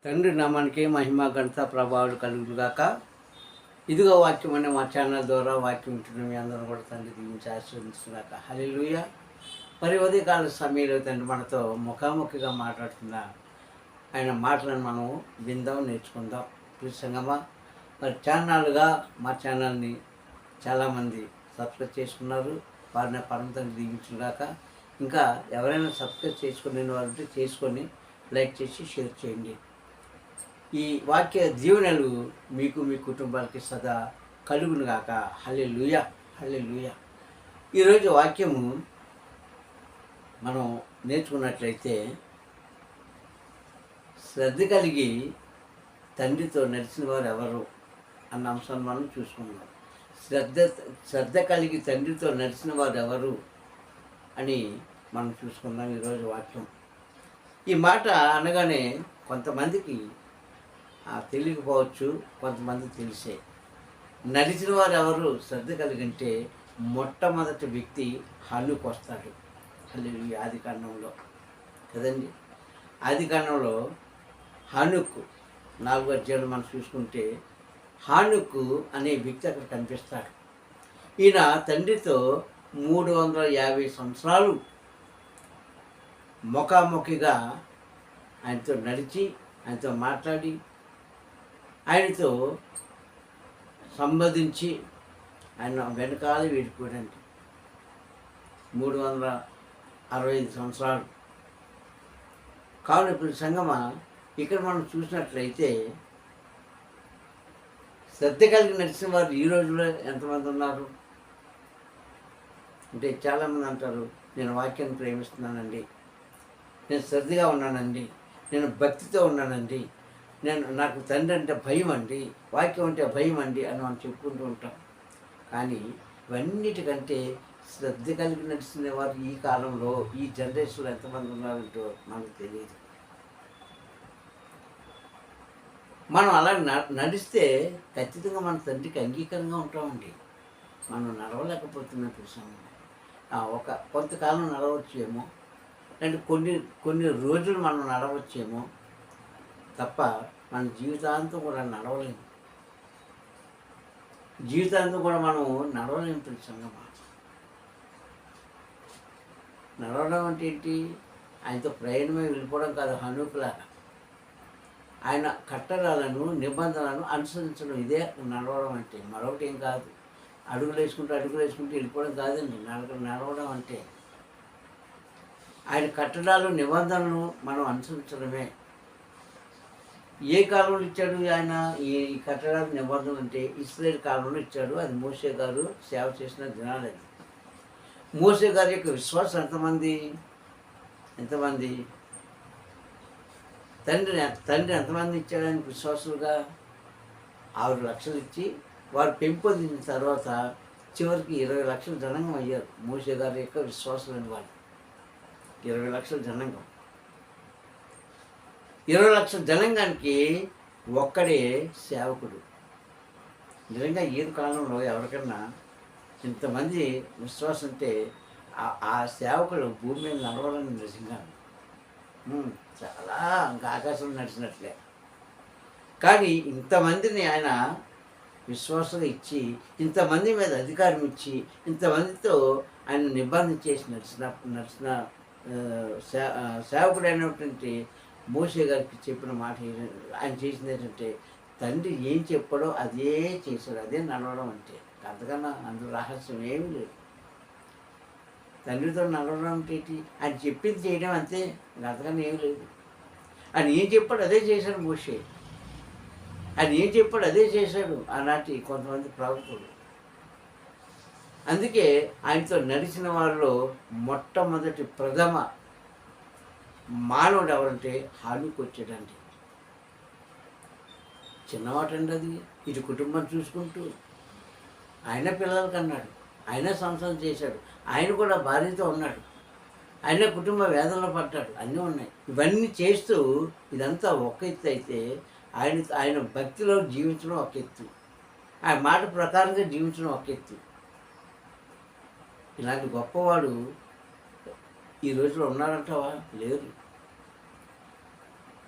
తండ్రి నామానికి మహిమ ఘనత ప్రభావాలు కలుగుగాక. ఇదిగో వాక్యం అనే మా ఛానల్ ద్వారా వాక్యం ఉంటున్న మీ అందరూ కూడా తండ్రి దీవించి ఆశీర్వదించుగాక. హల్లెలూయా. మరి ఉదయకాల సమయంలో తండ్రి మనతో ముఖాముఖిగా మాట్లాడుతున్న ఆయన మాటలను మనం విందాం, నేర్చుకుందాం. సంగమా, మరి ఛానల్గా మా ఛానల్ని చాలామంది సబ్స్క్రైబ్ చేసుకున్నారు. వారిని పరమ తండ్రి దీవించుగాక. ఇంకా ఎవరైనా సబ్స్క్రైబ్ చేసుకునే వారంటే చేసుకొని లైక్ చేసి షేర్ చేయండి. ఈ వాక్య దీవెనలు మీకు మీ కుటుంబాలకి సదా కలుగునుగాక. హల్లెలూయా, హల్లెలూయా. ఈరోజు వాక్యము మనం నేర్చుకున్నట్లయితే శ్రద్ధ కలిగి తండ్రితో నడిచిన వారు ఎవరు అన్న అంశాన్ని మనం చూసుకుందాం. శ్రద్ధ కలిగి తండ్రితో నడిచిన వారు ఎవరు అని మనం చూసుకుందాం ఈరోజు వాక్యం. ఈ మాట అనగానే కొంతమందికి తెలియకపోవచ్చు, కొంతమంది తెలిసే. నడిచిన వారు ఎవరు శ్రద్ధ కలిగింటే మొట్టమొదటి వ్యక్తి హనుకు వస్తాడు. హల్లెలూయా. ఆది కాండంలో కదండి, ఆది కాండంలో హనుకు 4వ అధ్యాయంలో మనం చూసుకుంటే హానుకు అనే వ్యక్తి అక్కడ కనిపిస్తాడు. ఈయన తండ్రితో 350 సంవత్సరాలు ముఖాముఖిగా ఆయనతో నడిచి, ఆయనతో మాట్లాడి, ఆయనతో సంబంధించి ఆయన వెనకాల వెళ్ళిపోయాడండి. 365 సంవత్సరాలు. కావున ఇప్పుడు సంగమా, ఇక్కడ మనం చూసినట్లయితే శ్రద్ధ కలిగి నడిచిన వారు ఈ రోజులో ఎంతమంది ఉన్నారు అంటే, చాలామంది అంటారు, నేను వాక్యాన్ని ప్రేమిస్తున్నానండి, నేను శ్రద్ధగా ఉన్నానండి, నేను భక్తితో ఉన్నానండి, నాకు తండ్రి అంటే భయం అండి, వాక్యం అంటే భయం అండి అని మనం చెప్పుకుంటూ ఉంటాం. కానీ ఇవన్నిటికంటే శ్రద్ధ కలిగి నడిచిన వారు ఈ కాలంలో, ఈ జనరేషన్లో ఎంతమంది ఉన్నారంటో మనకు తెలియదు. మనం అలా నడిస్తే ఖచ్చితంగా మన తండ్రికి అంగీకారంగా ఉంటామండి. మనం నడవలేకపోతున్నప్పుడు సమయం కొంతకాలం నడవచ్చేమో, అంటే కొన్ని రోజులు మనం నడవచ్చేమో తప్ప మన జీవితాంతం కూడా నడవలేము. జీవితాంతం కూడా మనం నడవలేము. సంగమా, నడవడం అంటే ఏంటి? ఆయనతో ప్రయాణమే వెళ్ళిపోవడం కాదు. హనుకులాగా ఆయన కట్టడాలను, నిబంధనలను అనుసరించడం, ఇదే నడవడం అంటే. మరొకటి ఏం కాదు. అడుగులు వేసుకుంటూ వెళ్ళిపోవడం కాదండి నడవడం అంటే. ఆయన కట్టడాలు, నిబంధనలు మనం అనుసరించడమే. ఏ కాలంలో ఇచ్చాడు ఆయన ఈ కట్టడాలు, నిబంధనలు అంటే? ఇశ్రాయేలు కాలంలో ఇచ్చాడు. అది మోషే గారు సేవ చేసిన దినాలు. అది మోషే గారి యొక్క విశ్వాసం ఎంతమంది తండ్రి ఎంతమంది ఇచ్చాడు ఆయనకు విశ్వాసులుగా? 6 లక్షలు ఇచ్చి వారు పెంపొందించిన తర్వాత చివరికి 20 లక్షల జనాంగం అయ్యారు. మోషే గారి యొక్క విశ్వాసులని వాళ్ళు 20 లక్షల జనాంగం. 20 లక్షల జనాంగానికి ఒక్కడే సేవకుడు. నిజంగా ఈ కాలంలో ఎవరికన్నా ఇంతమంది విశ్వాసం ఉంటే ఆ సేవకులు భూమి మీద నడవాలని నిజంగా చాలా ఇంకా ఆకాశంలో నడిచినట్లే. కానీ ఇంతమందిని ఆయన విశ్వాసంగా ఇచ్చి, ఇంతమంది మీద అధికారం ఇచ్చి, ఇంతమందితో ఆయన నిబంధన చేసి నడిచిన సేవకుడు అయినటువంటి మోషే గారికి చెప్పిన మాట ఆయన చేసింది ఏంటంటే, తండ్రి ఏం చెప్పాడో అదే చేశాడు. అదే నడవడం అంటే. అంతకన్నా అందులో రహస్యం ఏమీ లేదు. తండ్రితో నడవడం అంటే ఏంటి? ఆయన చెప్పింది చేయడం అంతే, అంతకన్నా ఏమీ లేదు. ఆయన ఏం చెప్పాడు అదే చేశాడు మోషే. ఆయన ఏం చెప్పాడు అదే చేశాడు ఆనాటి కొంతమంది ప్రవక్తలు. అందుకే ఆయనతో నడిచిన వారిలో మొట్టమొదటి ప్రథమ మానవుడు ఎవరంటే హానుకు వచ్చాడండి. చిన్నవాటండి అది. ఇటు కుటుంబం చూసుకుంటూ ఆయన పిల్లలకి అన్నాడు, ఆయన సంసారం చేశాడు, ఆయన కూడా భార్యతో ఉన్నాడు, ఆయన కుటుంబ వేదనలో పడ్డాడు, అన్నీ ఉన్నాయి. ఇవన్నీ చేస్తూ ఇదంతా ఒక ఎత్తు అయితే, ఆయన భక్తిలో జీవించడం ఒక ఎత్తు, ఆయన మాట ప్రకారంగా జీవించడం ఒక ఎత్తు. ఇలాంటి గొప్పవాడు ఈ రోజులో ఉన్నారంటావా? లేరు.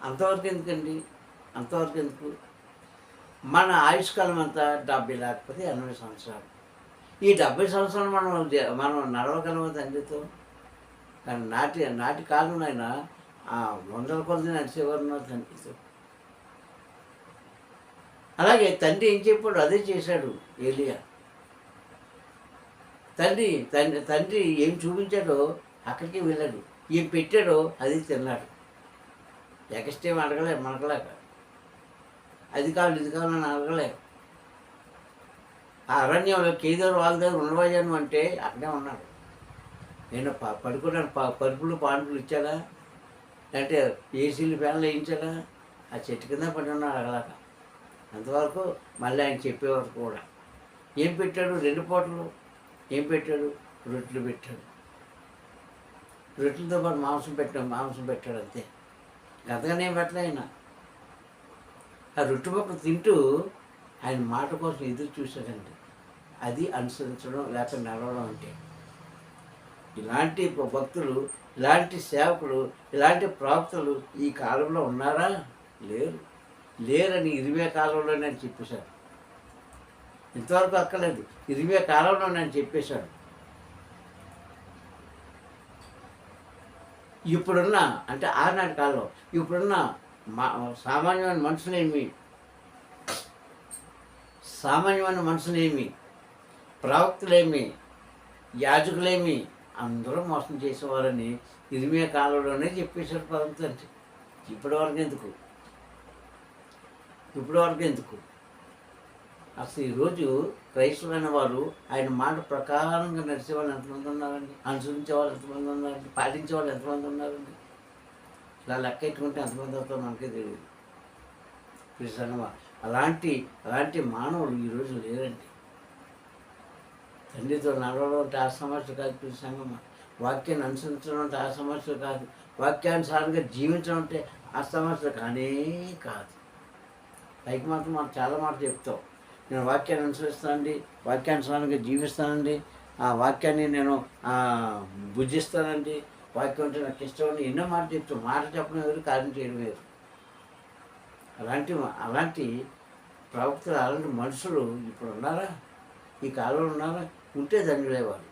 అంతవరకు ఎందుకండి? అంతవరకు ఎందుకు? మన ఆయుష్కాలం అంతా 70 లేకపోతే 80 సంవత్సరాలు. ఈ 70 సంవత్సరాలు మనం నడవగలమా తండ్రితో? కానీ నాటి కాలంలో ఆయన వందల కొలది నడిచేవారు తండ్రితో. అలాగే తండ్రి ఏం చెప్పాడు అదే చేశాడు ఏలియా. తండ్రి ఏం చూపించాడో అక్కడికి వెళ్ళాడు, ఏం పెట్టాడో అది తిన్నాడు. ఎగస్టేం అడగలేక మనకలేక, అది కావాలి ఇది కావాలని అడగలేక. ఆ అరణ్యంలో కేదారు వాళ్ళ దగ్గర ఉండవయ్యాను అంటే అక్కడే ఉన్నాడు. నేను పడుకోవడానికి పరుపులు పాన్పులు ఇచ్చాడా, అంటే ఏసీలు ఫ్యాన్లు వేయించాడా? ఆ చెట్టు కింద పడి ఉన్నాడు అడగలేక. అంతవరకు మళ్ళీ ఆయన చెప్పేవారు కూడా. ఏం పెట్టాడు? 2 పూటలు ఏం పెట్టాడు? రొట్టెలు పెట్టాడు. రొట్టెలతో పాటు మాంసం పెట్టాడు అంతే. గతగానే ఏం పెట్టలే ఆయన. ఆ రొట్టె పక్కన తింటూ ఆయన మాట కోసం ఎదురు చూశాడండి. అది అనుసరించడం లేక నడవడం అంటే. ఇలాంటి భక్తులు, ఇలాంటి సేవకులు, ఇలాంటి ప్రవక్తలు ఈ కాలంలో ఉన్నారా? లేరని 20 కాలంలో నేను చెప్పేశాను. ఇంతవరకు అక్కర్లేదు, 20 కాలంలో నేను చెప్పేశాను. ఇప్పుడున్న అంటే ఆనాటి కాలంలో ఇప్పుడున్న సామాన్యమైన మనుషులేమి, ప్రవక్తలేమి, యాజకులేమి అందరూ మోసం చేసేవారని 20 కాలంలోనే చెప్పేశారు ప్రవక్త. ఇప్పటి వరకు ఎందుకు? అసలు ఈరోజు క్రైస్తవులైన వారు ఆయన మాట ప్రకారంగా నడిచే వాళ్ళు ఎంతమంది ఉన్నారండి? అనుసరించే వాళ్ళు ఎంతమంది ఉన్నారండి? పాటించే వాళ్ళు ఎంతమంది ఉన్నారండి? ఇలా లెక్క ఎట్టుకుంటే ఎంతమంది అవుతారో మనకే తెలియదు. ప్రిసంగమా, అలాంటి మానవులు ఈరోజు లేరండి. తండ్రితో నడవడం అంటే ఆ సమస్య కాదు. ప్రిసంగమా, వాక్యాన్ని అనుసరించడం అంటే ఆ సమస్య కాదు. వాక్యానుసారంగా జీవించడం అంటే ఆ సమస్య కానే కాదు. పైకి మాత్రం మనం చాలా మాట చెప్తాం, నేను వాక్యాన్ని అనుసరిస్తానండి, వాక్యానుసారంగా జీవిస్తానండి, ఆ వాక్యాన్ని నేను భుజిస్తానండి, వాక్యం అంటే నాకు ఇష్టమని ఎన్నో మాట చెప్తాం. మాట చెప్పడం వేరు, కార్యం చేయడం వేరు. అలాంటి ప్రవక్తలు, అలాంటి మనుషులు ఇప్పుడు ఉన్నారా? ఈ కాలంలో ఉన్నారా? ఉంటే ధన్యులే వారు.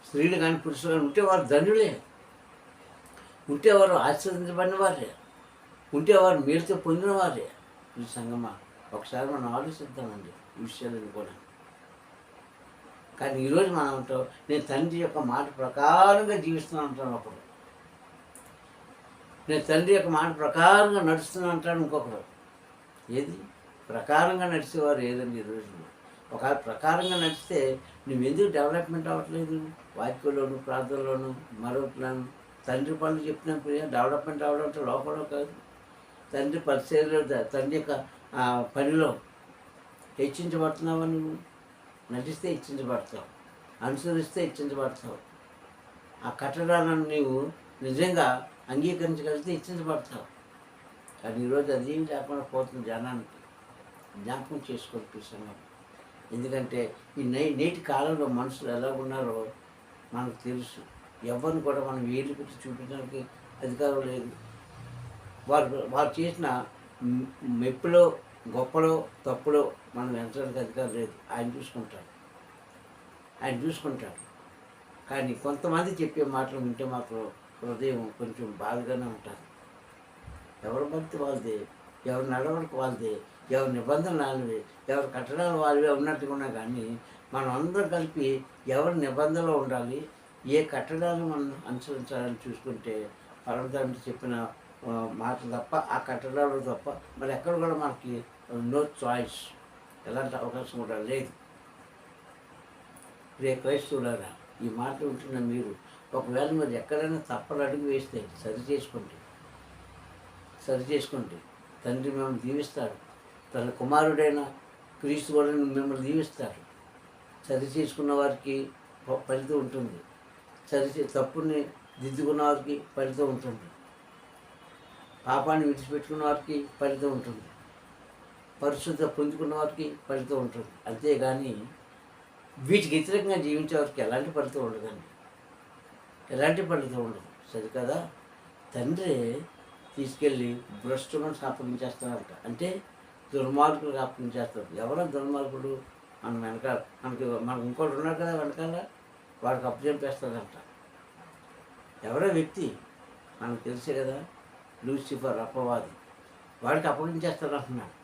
స్త్రీలు కానీ పురుషులు కానీ ఉంటే వారు ధన్యులే. ఉంటే వారు ఆశీర్వదించబడిన వారే, ఉంటే వారు మేలుతో పొందిన వారే. ఈ సంగమా, ఒకసారి మనం ఆలోచిద్దామండి ఈ విషయాలను కూడా. కానీ ఈరోజు మనం అంటాం, నేను తండ్రి యొక్క మాట ప్రకారంగా జీవిస్తున్నాను అంటాను ఒకడు, నేను తండ్రి యొక్క మాట ప్రకారంగా నడుస్తున్నాను అంటాడు ఇంకొకడు. ఏది ప్రకారంగా నడిచేవారు ఏదండి ఈ రోజుల్లో? ఒకవేళ ప్రకారంగా నడిస్తే నువ్వెందుకు డెవలప్మెంట్ అవ్వట్లేదు? వాక్యంలోను, ప్రార్థనలోను, మరొకలను తండ్రి పనులు చెప్పినప్పుడు డెవలప్మెంట్ అవ్వడం అంటే లోపల కాదు. తండ్రి పరిచర్యలో, తండ్రి యొక్క పనిలో హెచ్చించబడుతున్నావా? నువ్వు నటిస్తే హెచ్చించబడతావు, అనుసరిస్తే హెచ్చించబడతావు. ఆ కట్టడాలను నీవు నిజంగా అంగీకరించగలిగితే హెచ్చించబడతావు. కానీ ఈరోజు అది లేకుండా పోతుంది జనానికి. జ్ఞాపకం చేసుకోవాలి. ఎందుకంటే ఈ నేటి కాలంలో మనుషులు ఎలా ఉన్నారో మనకు తెలుసు. ఎవరిని కూడా మనం వేలు పెట్టి చూపించడానికి అధికారం లేదు. వారు చేసిన మెప్పులో, గొప్పలో, తప్పులో మనం ఎంచడానికి అధికారం లేదు. ఆయన చూసుకుంటాడు. కానీ కొంతమంది చెప్పే మాటలు వింటే మాత్రం హృదయం కొంచెం బాధగానే ఉంటుంది. ఎవరి భక్తి వాళ్ళదే, ఎవరి నడవడికి వాళ్ళదే, ఎవరి నిబంధనలు వాళ్ళవే, ఎవరి కట్టడాలు వాళ్ళవే ఉన్నట్టుగా ఉన్నా కానీ మనం అందరం కలిపి ఎవరి నిబంధనలో ఉండాలి, ఏ కట్టడాలు మనం అనుసరించాలని చూసుకుంటే పరమతండ్రి చెప్పిన మాటలు తప్ప, ఆ కట్టడాలు తప్ప మరి ఎక్కడ కూడా మనకి నో చాయిస్, ఎలాంటి అవకాశం కూడా లేదు. క్రైస్తవులారా, ఈ మాట ఉంటున్న మీరు ఒకవేళ మరి ఎక్కడైనా తప్పని అడుగు వేస్తే సరి చేసుకోండి. తండ్రి మిమ్మల్ని దీవిస్తాడు. తన కుమారుడైన క్రీస్తు కూడా మిమ్మల్ని దీవిస్తాడు. సరి చేసుకున్న వారికి ఫలితం ఉంటుంది, తప్పుని దిద్దుకున్న వారికి ఫలితం ఉంటుంది, పాపాన్ని విడిచిపెట్టుకున్న వారికి ఫలితం ఉంటుంది, పరిశుద్ధత పొందుకున్న వారికి ఫలితం ఉంటుంది. అంతేగాని వీటికి వ్యతిరేకంగా జీవించే వారికి ఎలాంటి ఫలితం ఉండదండి, ఎలాంటి ఫలితం ఉండదు. సరికదా? తండ్రి తీసుకెళ్ళి భ్రష్టు మనసుకు అప్పగించేస్తున్నారట. అంటే దుర్మార్గులకు అప్పగించేస్తారు. ఎవరో దుర్మార్గుడు మన వెనకాల మనకు ఇంకోటి ఉన్నాడు కదా వెనకాల, వాడికి అప్పచెప్పేస్తారంట. ఎవరో వ్యక్తి మనకు తెలిసే కదా, లూసిఫర్ అపవాది, వాడికి అప్పగించేస్తారు అంటున్నాడు.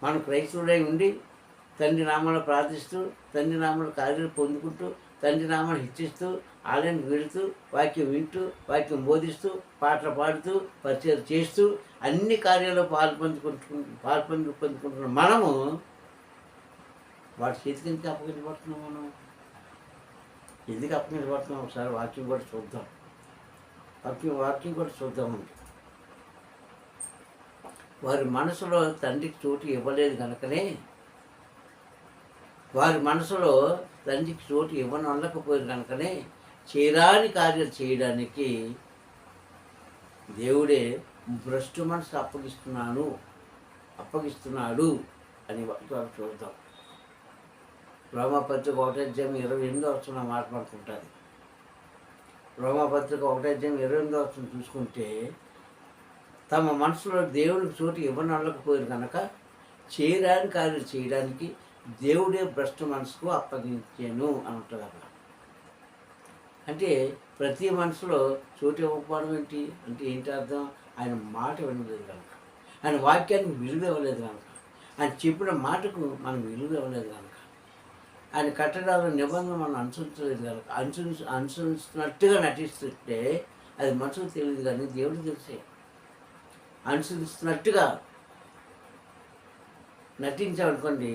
మనం క్రైస్తవుడై ఉండి తండ్రి నామాలు ప్రార్థిస్తూ, తండ్రి నామాలు కార్యాలు పొందుకుంటూ, తండ్రి నామాలు హెచ్చిస్తూ, ఆలయానికి వెళుతూ, వాక్యం వింటూ, వాక్యం బోధిస్తూ, పాటలు పాడుతూ, పరిచయం చేస్తూ, అన్ని కార్యాల్లో పొందుకుంటున్న మనము వాటి చేతికి ఎందుకు అప్పగించబడుతున్నాం? మనం ఎందుకు అప్పగించబడుతున్నాం? ఒకసారి వాక్యం కూడా చూద్దాం. వాక్యం కూడా చూద్దామండి. వారి మనసులో తండ్రికి చోటు ఇవ్వలేదు కనుకనే, వారి మనసులో తండ్రికి చోటు ఇవ్వనొల్లకపోయింది కనుకనే చేయరాని కార్యాలు చేయడానికి దేవుడే భ్రష్టు మనసు అప్పగిస్తున్నాడు అని వారు చూద్దాం. రోమాపత్రిక 1:28 మాట్లాడుకుంటుంది. రోమాపత్రిక 1:28 చూసుకుంటే, తమ మనసులో దేవుడికి చోటు ఇవ్వనొల్లకపోయారు కనుక చేయరాని కార్యాలు చేయడానికి దేవుడే భ్రష్టు మనసుకు అప్పగించాను అని ఉంటుంది అక్కడ. అంటే ప్రతి మనసులో చోటు ఇవ్వకపోవడం ఏంటి అంటే ఏంటి అర్థం? ఆయన మాట వినలేదు కనుక, ఆయన వాక్యానికి విలువ ఇవ్వలేదు కనుక, ఆయన చెప్పిన మాటకు మనం విలువ ఇవ్వలేదు కనుక, ఆయన కట్టడాల నిబంధన మనం అనుసరించలేదు కనుక, అనుసరిస్తున్నట్టుగా నటిస్తుంటే అది మనసుకు తెలియదు కానీ దేవుడికి తెలిసే. అనుసరిస్తున్నట్టుగా నటించామనుకోండి,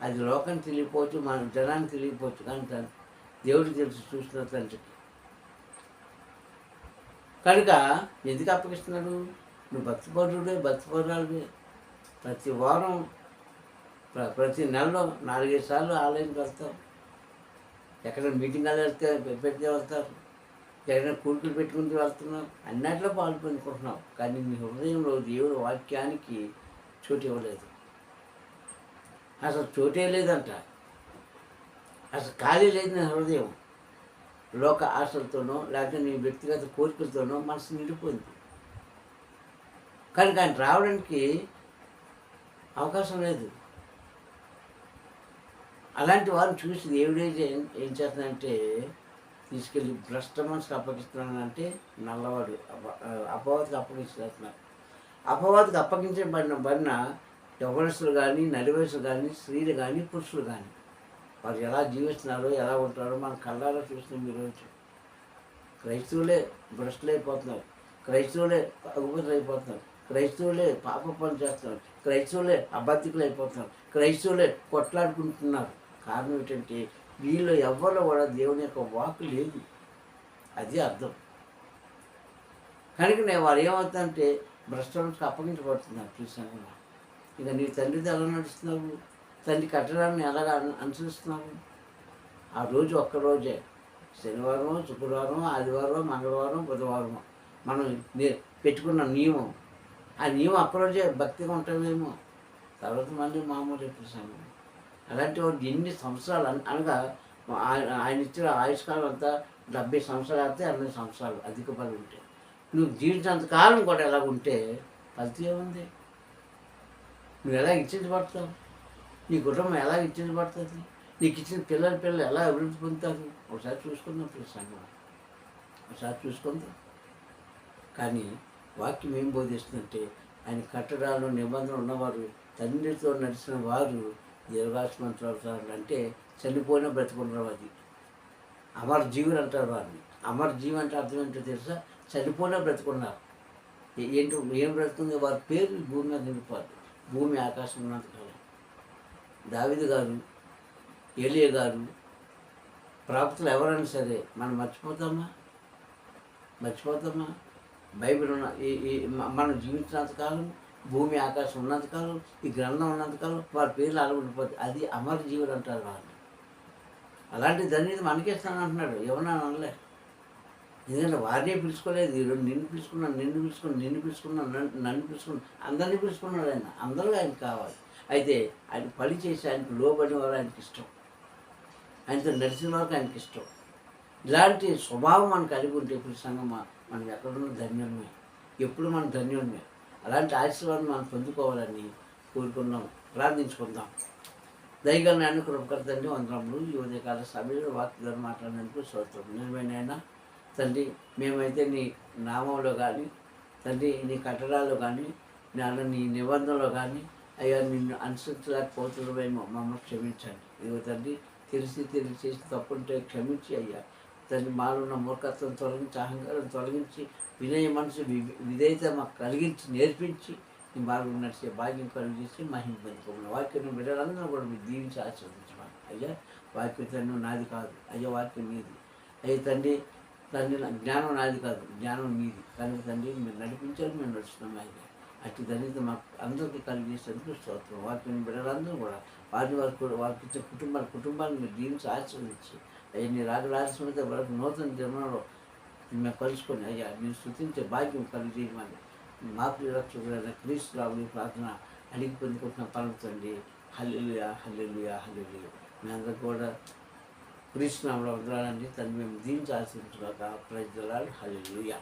అది లోకానికి తెలియకపోవచ్చు, మన జనానికి తెలియకపోవచ్చు, కానీ దేవుడికి తెలిసి చూస్తున్న తండ్రికి. కనుక ఎందుకు అప్పగిస్తున్నాడు? నువ్వు భక్తిపరుడే, భక్తిపరురాలువే. ప్రతి వారం ప్రతి నెలలో 4-5 సార్లు ఆలయానికి వెళ్తారు. ఎక్కడైనా మీటింగ్లు పెట్టి వెళ్తారు, ఎక్కడైనా కూడుకులు పెట్టుకుంటూ వెళ్తున్నావు, అన్నిట్లో పాలు పొందుకుంటున్నావు. కానీ నీ హృదయంలో దేవుడు వాక్యానికి చోటు ఇవ్వలేదు. అసలు చోటే లేదంట. అసలు ఖాళీ లేదు నీ హృదయం. లోక ఆశలతోనో లేకపోతే నీ వ్యక్తిగత కోరికలతోనో మనసు నిండిపోయింది. కనుక ఆయన రావడానికి అవకాశం లేదు. అలాంటి వారిని చూసి దేవుడే ఏం చేస్తున్నాడంటే, తీసుకెళ్ళి భ్రష్ట మనసుకు అప్పగిస్తున్నానంటే నల్లవాడు అపవాదికి అప్పగిస్తున్నారు. అపవాదికి అప్పగించబడిన యవ్వనస్తులు కానీ, నడివయసులు కానీ, స్త్రీలు కానీ, పురుషులు కానీ, వారు ఎలా జీవిస్తున్నారో ఎలా ఉంటారో మన కళ్ళారా చూస్తున్నాం ఈరోజు. క్రైస్తవులే భ్రష్టులు అయిపోతున్నారు, క్రైస్తవులే అగుపతులు అయిపోతున్నారు, క్రైస్తవులే పాప పనులు చేస్తున్నారు, క్రైస్తవులే అబద్ధికులు అయిపోతున్నారు, క్రైస్తవులే కొట్లాడుకుంటున్నారు. కారణం ఏంటంటే వీళ్ళు ఎవరిలో కూడా దేవుని యొక్క వాక్కు లేదు. అది అర్థం. కనుక నేను వారు ఏమవుతుందంటే భ్రష్టానికి అప్పగించబడుతున్నారు. చూసాను. ఇక నీ తండ్రితో ఎలా నడుస్తున్నావు? తండ్రి కట్టడాన్ని ఎలాగా అనుసరిస్తున్నావు? ఆ రోజు ఒక్కరోజే, శనివారం, శుక్రవారం, ఆదివారం, మంగళవారం, బుధవారం మనం పెట్టుకున్న నియమం, ఆ నియమం ఒక్కరోజే భక్తిగా ఉంటామేమో, తర్వాత మళ్ళీ మామూలు ఎప్పుడు. అలాంటి వాడు ఎన్ని సంవత్సరాలు అనగా ఆయన ఇచ్చిన ఆయుష్కాలం అంతా 70 సంవత్సరాలు అయితే 60 సంవత్సరాలు అధిక పని ఉంటే, నువ్వు జీవించినంతకాలం కూడా ఎలా ఉంటే ఫలితం ఏముంది? నువ్వు ఎలా ఇచ్చించబడతావు? నీ కుటుంబం ఎలా ఇచ్చించబడుతుంది? నీకు ఇచ్చిన పిల్లలు ఎలా అభివృద్ధి పొందుతారు? ఒకసారి చూసుకుందాం సంఘం, ఒకసారి చూసుకుందాం. కానీ వాక్యం ఏం బోధిస్తుందంటే, ఆయన కట్టడాలు నిబంధనలు ఉన్నవారు, తండ్రితో నడిచిన వారు దీర్ఘాయుష్మంతులు అంటే చనిపోయిన బ్రతుకున్నారు. అది అమర జీవులు అంటారు వారిని. అమర జీవి అంటే అర్థం ఏంటో తెలుసా? చనిపోయిన బ్రతుకున్నారు. ఏం బ్రతుకుంది? వారి పేరు భూమి మీద నిండిపోదు. భూమి ఆకాశం ఉన్నంతకాలం. దావీదు గారు, ఏలియా గారు, ప్రవక్తలు ఎవరైనా సరే మనం మర్చిపోతామా? బైబిల్ ఉన్న మనం జీవించినంతకాలం, భూమి ఆకాశం ఉన్నంతకాలం, ఈ గ్రంథం ఉన్నంతకాలం వారి పేర్లు అలా ఉండిపోతుంది. అది అమర జీవులు అంటారు వాళ్ళు. అలాంటి ధన్యత మనకేస్తాను అంటున్నాడు. ఎవరన్నా అనలే. ఎందుకంటే వారినే పిలుచుకోలేదు. ఈరోజు నన్ను పిలుచుకున్నాను, అందరినీ పిలుచుకున్నాడు ఆయన. అందరూ ఆయనకు కావాలి. అయితే ఆయన పని చేసి ఆయనకు లోబడిన వారు ఆయనకి ఇష్టం, ఆయనతో నడిచిన వారికి ఆయనకి ఇష్టం. ఇలాంటి స్వభావం మనకు కలిగి ఉంటే ఇప్పుడు సంగమా మనం ఎక్కడున్న ధన్యులమే, ఎప్పుడు మనం ధన్యులమే. అలాంటి ఆశీర్వాదం మనం పొందుకోవాలని కోరుకుందాం, ప్రార్థించుకుందాం. దయగల ఆయన కృపకర తండ్రి వందరములు. ఈ ఉదయకాల సమయంలో వాక్యాలను మాట్లాడినందుకు స్తోత్రం. నిజమేనైనా తండ్రి, మేమైతే నీ నామంలో కానీ తండ్రి, నీ కట్టడాల్లో కానీ నీ నిబంధనలో కానీ అయ్యా నిన్ను అనుసరించలేకపోతున్నామేమో, మమ్మల్ని క్షమించండి. ఇదిగో తండ్రి, తెలిసి చేసి తప్పుంటే క్షమించి అయ్యా తండ్రి, మాలో ఉన్న మూర్ఖత్వం తొలగించి, అహంకారం తొలగించి, వినయ మనసు విధేయత మాకు కలిగించి, నేర్పించి నీ మార్గం నడిచే భాగ్యం కలిగించి మహిమ పొందుకోమని వాక్యం బిడ్డలందరూ కూడా మీరు దీవించి ఆశీర్వదించమని. అయ్యా వాక్యం తండ్రి నాది కాదు, అయ్యా వాక్యం నీది. అయ్యా తండ్రి జ్ఞానం నాది కాదు, జ్ఞానం నీది కనుక తండ్రి మీరు నడిపించాలి, మేము నడుస్తున్నాం. అయ్యా అటు ధన్యత మాకు అందరికీ కలిగేసేందుకు స్తోత్రం. వాక్యం బిడ్డలందరూ కూడా వారికి ఇచ్చే కుటుంబాలను మీరు దీవించి ఆశీర్వదించి అయ్యా నీ రాజరాజస్మృతి వరకు నూతన జన్మలో మేము కలుసుకొని అయ్యా నేను స్తుతించే భాగ్యం కలిగేయమని మాకు రక్షకుడైన క్రీస్తు రావుని ప్రార్థన అడిగి పొందుకుంటున్న పలుకుతండి. హల్లెలూయా, హల్లెలూయా, హల్లెలూయా. మీ అందరూ కూడా క్రీస్తు నామములో వందనాలండి. తండ్రి మేము దీవించి ఆశీర్వదించుగాక. Praise the Lord. హల్లెలూయా.